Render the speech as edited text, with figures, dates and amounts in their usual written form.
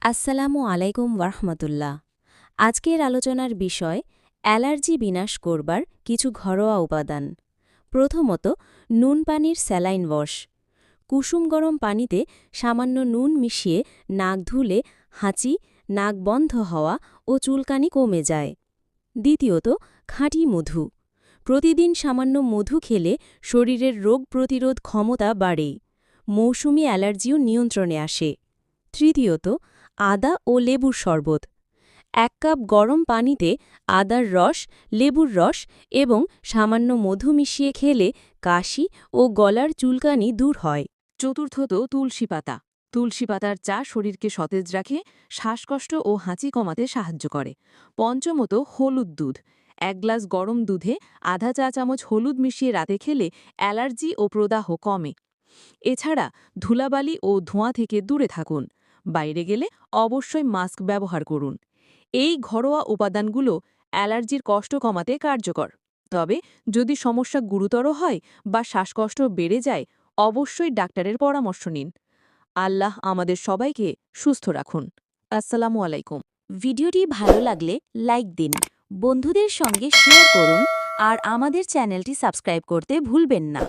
আসসালামু আলাইকুম ওয়ারহমতুল্লাহ। আজকের আলোচনার বিষয় অ্যালার্জি বিনাশ করবার কিছু ঘরোয়া উপাদান। প্রথমত, নুন পানির স্যালাইন ওয়াশ। কুসুম গরম পানিতে সামান্য নুন মিশিয়ে নাক ধুলে হাঁচি, নাক বন্ধ হওয়া ও চুলকানি কমে যায়। দ্বিতীয়ত, খাঁটি মধু। প্রতিদিন সামান্য মধু খেলে শরীরের রোগ প্রতিরোধ ক্ষমতা বাড়ে। মৌসুমি অ্যালার্জিও নিয়ন্ত্রণে আসে। তৃতীয়ত, আদা ও লেবুর শরবত। ১ কাপ গরম পানিতে আদার রস, লেবুর রস এবং সামান্য মধু মিশিয়ে খেলে কাশি ও গলার চুলকানি দূর হয়। চতুর্থত তুলসী পাতা। তুলসী পাতার চা শরীরকে সতেজ রাখে, শ্বাসকষ্ট ও হাঁচি কমাতে সাহায্য করে। পঞ্চমত হলুদ দুধ। ১ গ্লাস গরম দুধে আধা চা চামচ হলুদ মিশিয়ে রাতে খেলে অ্যালার্জি ও প্রদাহ কমে। এছাড়া ধুলাবালি ও ধোঁয়া থেকে দূরে থাকুন। বাইরে গেলে অবশ্যই মাস্ক ব্যবহার করুন। এই ঘরোয়া উপাদানগুলো অ্যালার্জির কষ্ট কমাতে কার্যকর। তবে যদি সমস্যা গুরুতর হয় বা শ্বাসকষ্ট বেড়ে যায়, অবশ্যই ডাক্তারের পরামর্শ নিন। আল্লাহ আমাদের সবাইকে সুস্থ রাখুন। আসসালামু আলাইকুম। ভিডিওটি ভালো লাগলে লাইক দিন, বন্ধুদের সঙ্গে শেয়ার করুন আর আমাদের চ্যানেলটি সাবস্ক্রাইব করতে ভুলবেন না।